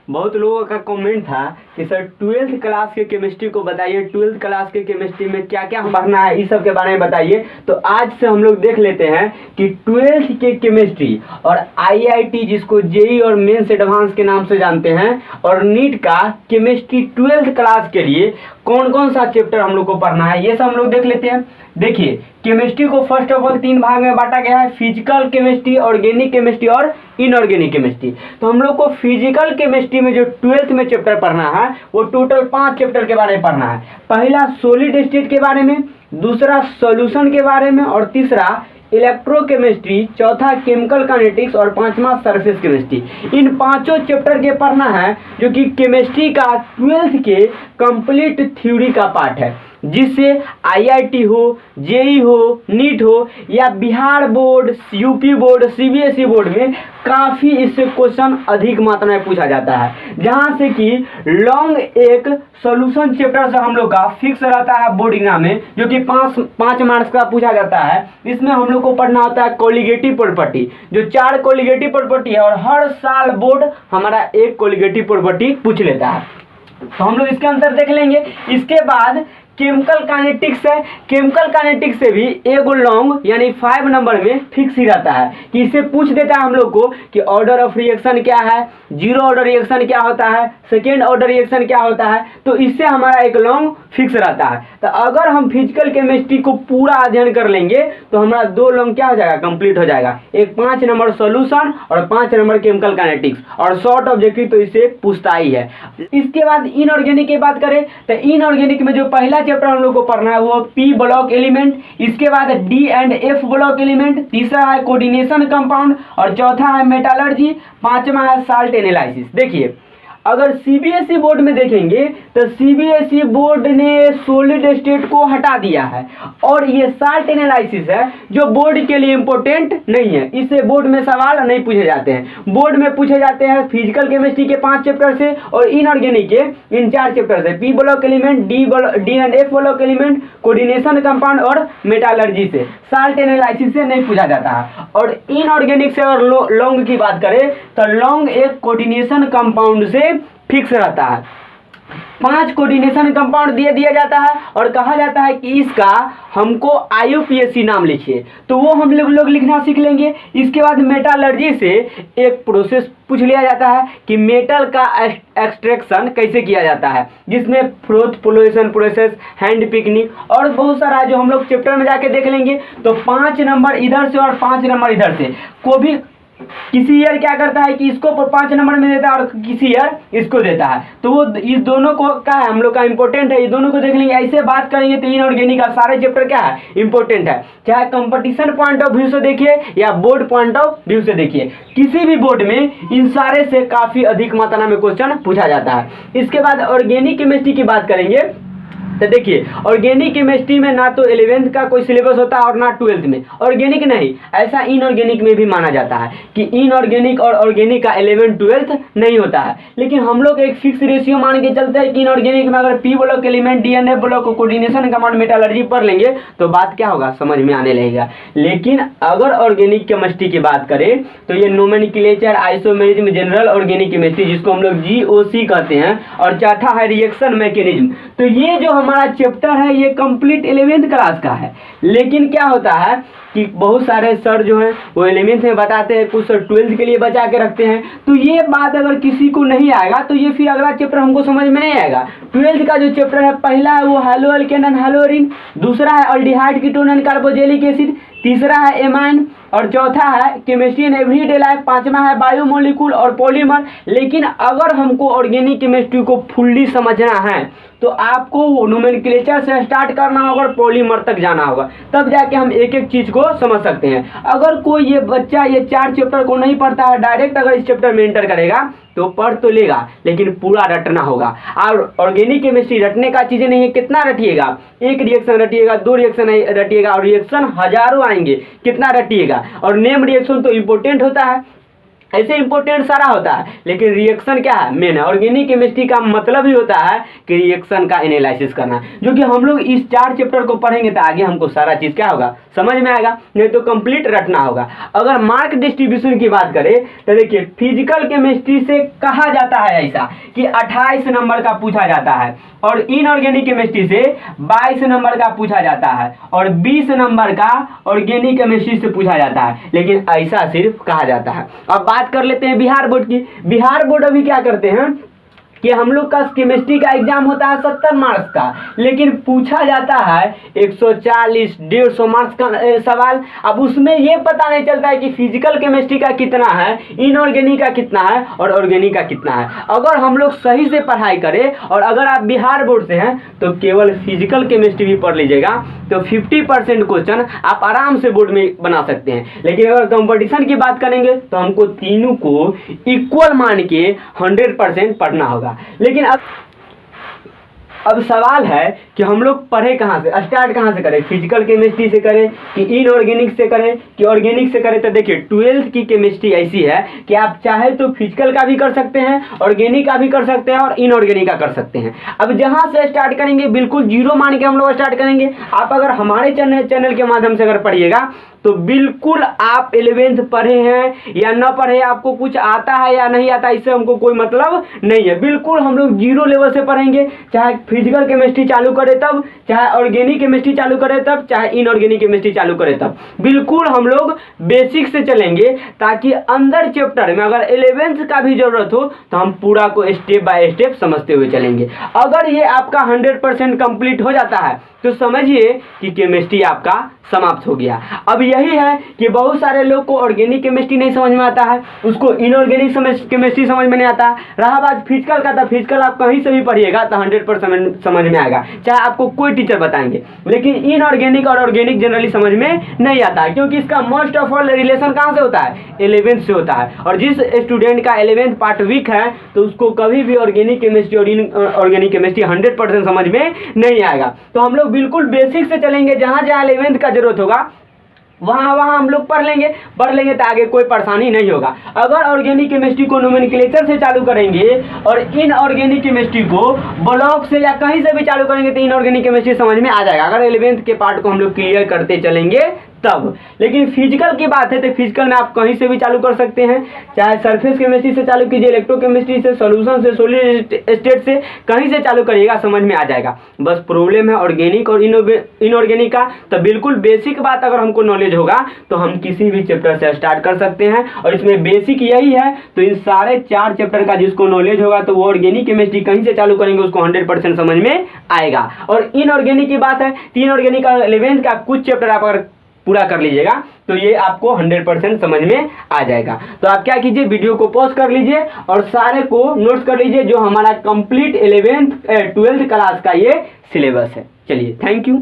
बहुत लोगों का कमेंट था कि सर 12th क्लास के केमिस्ट्री को बताइए, 12th क्लास के केमिस्ट्री में क्या क्या पढ़ना है, इस सब के बारे में बताइए। तो आज से हम लोग देख लेते हैं कि 12th के केमिस्ट्री और आईआईटी, जिसको जेई और मेंस एडवांस के नाम से जानते हैं, और नीट का केमिस्ट्री 12th क्लास के लिए कौन कौन सा चैप्टर हम लोग को पढ़ना है, ये सब हम लोग देख लेते हैं। देखिए, केमिस्ट्री को फर्स्ट ऑफ ऑल 3 भाग में बांटा गया है: फिजिकल केमिस्ट्री, ऑर्गेनिक केमिस्ट्री और इनऑर्गेनिक केमिस्ट्री। तो हम लोग को फिजिकल केमिस्ट्री में जो 12th में चैप्टर पढ़ना है वो टोटल 5 चैप्टर के बारे में पढ़ना है। पहला सॉलिड स्टेट के बारे में, दूसरा सॉल्यूशन के बारे में, और तीसरा इलेक्ट्रोकेमिस्ट्री, चौथा केमिकल काइनेटिक्स और पांचवा सरफेस केमिस्ट्री। इन पांचों चैप्टर के पढ़ना है, जो कि केमिस्ट्री का 12th के कंप्लीट थ्योरी का पार्ट है, जिससे आईआईटी हो, जेई हो, नीट हो या Bihar board, UP board, CBSE board में काफ़ी इससे क्वेश्चन अधिक मात्रा में पूछा जाता है। जहां से कि लॉन्ग एक सॉल्यूशन चैप्टर से हम लोग का फिक्स रहता है बोर्ड एग्जाम में, जो कि 5 मार्क्स का पूछा जाता है। इसमें हम लोग को पढ़ना होता है कोलिगेटिव प्रॉपर्टी, जो 4 कोलिगेटिव प्रॉपर्टी है, और हर साल बोर्ड हमारा एक कोलिगेटिव प्रॉपर्टी पूछ लेता है। तो हम लोग इसके अंदर देख लेंगे। इसके बाद केमिकल काइनेटिक्स है। केमिकल काइनेटिक्स से भी एक लॉन्ग यानी 5 नंबर में फिक्स ही रहता है कि इससे पूछ देता है हम लोग को कि ऑर्डर ऑफ रिएक्शन क्या है, जीरो ऑर्डर रिएक्शन क्या होता है, सेकेंड ऑर्डर रिएक्शन क्या होता है। तो इससे हमारा एक लॉन्ग फिक्स रहता है। तो अगर हम फिजिकल केमिस्ट्री को पूरा अध्ययन कर लेंगे तो हमारा 2 लॉन्ग क्या हो जाएगा, कंप्लीट हो जाएगा। एक 5 नंबर सॉल्यूशन और 5 नंबर केमिकल काइनेटिक्स, और शॉर्ट ऑब्जेक्टिव तो इससे पूछता ही है। इसके बाद इनऑर्गेनिक की बात करें तो इनऑर्गेनिक में जो पहला चैप्टर हम लोग को पढ़ना है वो पी ब्लॉक एलिमेंट, इसके बाद D and F block element, तीसरा है कोऑर्डिनेशन कंपाउंड, और चौथा है मेटालर्जी, पांचवा है साल्ट एनालिसिस। देखिए, अगर सीबीएसई बोर्ड में देखेंगे तो सीबीएसई बोर्ड ने सॉलिड स्टेट को हटा दिया है, और ये साल्ट एनालिसिस है जो बोर्ड के लिए इंपॉर्टेंट नहीं है। इससे बोर्ड में सवाल नहीं पूछे जाते हैं। बोर्ड में पूछे जाते हैं फिजिकल केमिस्ट्री के 5 चैप्टर से और इनऑर्गेनिक के इन 4 चैप्टर से: P block element, D and F block element, coordination compound और मेटालर्जी से। साल्ट एनालिसिस से नहीं पूछा जाता है। और इनऑर्गेनिक से अगर लॉन्ग की बात करें तो लॉन्ग एक कोऑर्डिनेशन कंपाउंड से फिक्स रहता है। 5 कोऑर्डिनेशन कंपाउंड दिया जाता है और कहा जाता है कि इसका हमको आईयूपीएसी नाम लिखिए, तो वो हम लोग लिखना सीख लेंगे। इसके बाद मेटालर्जी से एक प्रोसेस पूछ लिया जाता है कि मेटल का एक्सट्रैक्शन कैसे किया जाता है, जिसमें फ्रोथ फ्लोरेशन प्रोसेस, हैंड पिकनिक और बहुत सारा जो हम लोग चैप्टर में जाके देख लेंगे। तो 5 नंबर इधर से और 5 नंबर इधर से को भी किसी ईयर क्या करता है कि इसको 5 नंबर में देता है और किसी ईयर इसको देता है। तो वो इस दोनों को क्या है, हम लोग का इंपॉर्टेंट है, ये दोनों को देख लेंगे। ऐसे बात करेंगे तो इनऑर्गेनिक का सारे चैप्टर क्या है, इंपॉर्टेंट है। चाहे कंपटीशन पॉइंट ऑफ व्यू से देखिए या बोर्ड पॉइंट ऑफ व्यू से देखिए, किसी भी बोर्ड में इन सारे से काफी अधिक मात्रा में क्वेश्चन पूछा जाता है। इसके बाद ऑर्गेनिक केमिस्ट्री की बात करेंगे तो देखिए, ऑर्गेनिक केमिस्ट्री में ना तो 11th का कोई सिलेबस होता है और ना 12th में। ऑर्गेनिक नहीं, ऐसा इनऑर्गेनिक में भी माना जाता है कि इनऑर्गेनिक और ऑर्गेनिक का 11th 12th नहीं होता है। लेकिन हम लोग एक फिक्स रेशियो मान के चलते हैं कि इनऑर्गेनिक में अगर P block element, DNA block, coordination compound, metallurgy पढ़ लेंगे तो बात क्या होगा, समझ में आने लगेगा। लेकिन अगर ऑर्गेनिक केमिस्ट्री की बात करें तो ये nomenclature, isomerism, general organic chemistry जिसको हम लोग जीओसी कहते हैं, और चौथा है रिएक्शन मैकेनिज्म। तो ये जो हमारा चैप्टर है ये कंप्लीट 11th क्लास का है। लेकिन क्या होता है कि बहुत सारे सर जो हैं वो 11th में बताते हैं, कुछ सर 12th के लिए बचा के रखते हैं। तो ये बात अगर किसी को नहीं आएगा तो ये फिर अगला चैप्टर हमको समझ में नहीं आएगा। 12th का जो चैप्टर है, पहला है वो हैलो एल्केन एंड हैलोरिन, दूसरा है aldehyde ketone and carboxylic acid, तीसरा है एमाइन, और चौथा है केमिस्ट्री इन एवरीडे लाइफ, पांचवा है बायोमोलिक्यूल और पॉलीमर। लेकिन अगर हमको ऑर्गेनिक केमिस्ट्री को फुल्ली समझना है तो आपको नोमेनक्लेचर से स्टार्ट करना होगा और पॉलीमर तक जाना होगा, तब जाके हम एक एक चीज को समझ सकते हैं। अगर कोई ये बच्चा ये 4 चैप्टर को नहीं पढ़ता है, डायरेक्ट अगर इस चैप्टर में एंटर करेगा तो पढ़ तो लेगा लेकिन पूरा रटना होगा। और ऑर्गेनिक केमिस्ट्री रटने का चीजें नहीं है, कितना रटिएगा, 1 रिएक्शन रटिएगा, 2 रिएक्शन रटिएगा, और रिएक्शन हजारों आएंगे, कितना रटिएगा। और नेम रिएक्शन तो इंपॉर्टेंट होता है, ऐसे इंपॉर्टेंट सारा होता है, लेकिन रिएक्शन क्या है, मेन है। ऑर्गेनिक केमिस्ट्री का मतलब ही होता है कि रिएक्शन का एनालिसिस करना, जो कि हम लोग इस 4 चैप्टर को पढ़ेंगे तो आगे हमको सारा चीज क्या होगा, समझ में आएगा, नहीं तो कंप्लीट रटना होगा। अगर मार्क डिस्ट्रीब्यूशन की बात करें तो देखिए फिजिकल केमिस्ट्री से कहा जाता है ऐसा कि 28 नंबर का पूछा जाता है, और इनऑर्गेनिक केमिस्ट्री से 22 नंबर का पूछा जाता है, और 20 नंबर का ऑर्गेनिक केमिस्ट्री से पूछा जाता है, लेकिन ऐसा सिर्फ कहा जाता है। अब बात कर लेते हैं बिहार बोर्ड की। बिहार बोर्ड अभी क्या करते हैं कि हम लोग का केमिस्ट्री का एग्जाम होता है 70 मार्क्स का, लेकिन पूछा जाता है 140 150 मार्क्स का सवाल। अब उसमें ये पता नहीं चलता है कि फिजिकल केमिस्ट्री का कितना है, इनऑर्गेनिक का कितना है और ऑर्गेनिक का कितना है। अगर हम लोग सही से पढ़ाई करें और अगर आप बिहार बोर्ड से हैं तो केवल फिजिकल केमिस्ट्री भी पढ़ लीजिएगा तो 50% क्वेश्चन आप आराम से बोर्ड में बना सकते हैं। लेकिन अगर कंपटीशन की बात करेंगे तो हमको तीनों को इक्वल मान के 100% पढ़ना होगा। लेकिन अब सवाल है कि हम लोग पढ़े कहाँ से, स्टार्ट कहाँ से करें, फिजिकल केमिस्ट्री से करें कि इनऑर्गेनिक से करें कि ऑर्गेनिक से करें। तो देखिए 12th की केमिस्ट्री ऐसी है कि आप चाहे तो फिजिकल का भी कर सकते हैं, ऑर्गेनिक का भी कर सकते हैं और इनऑर्गेनिक का कर सकते हैं। अब जहाँ से स्टार्ट करेंगे बिल्कुल जीरो मान के हम लोग स्टार्ट करेंगे। आप अगर हमारे चैनल के माध्यम से अगर पढ़िएगा तो बिल्कुल आप 11th पढ़े हैं या न पढ़े, आपको कुछ आता है या नहीं आता, इससे हमको कोई मतलब नहीं है। बिल्कुल हम लोग जीरो लेवल से पढ़ेंगे, चाहे फिजिकल केमिस्ट्री चालू करें तब, चाहे ऑर्गेनिक केमिस्ट्री चालू करें तब, चाहे इनऑर्गेनिक केमिस्ट्री चालू करें तब। बिल्कुल हम लोग बेसिक से चलेंगे ताकि अंदर चैप्टर में अगर 11th का भी जरूरत हो तो हम पूरा को स्टेप बाय स्टेप समझते हुए चलेंगे। अगर ये आपका 100% कंप्लीट हो जाता है तो समझिए कि केमिस्ट्री आपका समाप्त हो गया। अब यही है कि बहुत सारे लोग को ऑर्गेनिक केमिस्ट्री नहीं समझ में आता है, उसको इनऑर्गेनिक केमिस्ट्री समझ में नहीं आता है। रहा बात फिजिकल का, तो फिजिकल आप कहीं से भी पढ़िएगा तो 100% समझ में आएगा, चाहे आपको कोई टीचर बताएंगे। लेकिन इनऑर्गेनिक और ऑर्गेनिक जनरली समझ में नहीं आता है, क्योंकि इसका मोस्ट ऑफ ऑल रिलेशन कहाँ से होता है, 11th से होता है। और जिस स्टूडेंट का 11th पार्ट वीक है तो उसको कभी भी ऑर्गेनिक केमिस्ट्री और इनऑर्गेनिक केमिस्ट्री 100% समझ में नहीं आएगा। तो हम लोग बिल्कुल बेसिक से चलेंगे, जहाँ जहाँ 11th का जरूरत होगा वहाँ हम लोग पढ़ लेंगे तो आगे कोई परेशानी नहीं होगा। अगर ऑर्गेनिक केमिस्ट्री को नोमेनक्लेचर से चालू करेंगे और इनऑर्गेनिक केमिस्ट्री को ब्लॉक से या कहीं से भी चालू करेंगे तो इनऑर्गेनिक केमिस्ट्री समझ में आ जाएगा, अगर 11th के पार्ट को हम लोग क्लियर करते चलेंगे तब। लेकिन फिजिकल की बात है तो फिजिकल में आप कहीं से भी चालू कर सकते हैं, चाहे सरफेस केमिस्ट्री से चालू कीजिए, इलेक्ट्रोकेमिस्ट्री से, सॉल्यूशन से, सॉलिड स्टेट से, कहीं से चालू करिएगा समझ में आ जाएगा। बस प्रॉब्लम है ऑर्गेनिक और इनऑर्गेनिक का। तो बिल्कुल बेसिक बात अगर हमको नॉलेज होगा तो हम किसी भी चैप्टर से स्टार्ट कर सकते हैं, और इसमें बेसिक यही है। तो इन सारे 4 चैप्टर का जिसको नॉलेज होगा तो वो ऑर्गेनिक केमिस्ट्री कहीं से चालू करेंगे उसको 100% समझ में आएगा। और इनऑर्गेनिक की बात है, इनऑर्गेनिक का 11th का कुछ चैप्टर आप अगर पूरा कर लीजिएगा तो ये आपको 100% समझ में आ जाएगा। तो आप क्या कीजिए, वीडियो को पॉज कर लीजिए और सारे को नोट्स कर लीजिए जो हमारा कंप्लीट 12th क्लास का ये सिलेबस है। चलिए, थैंक यू।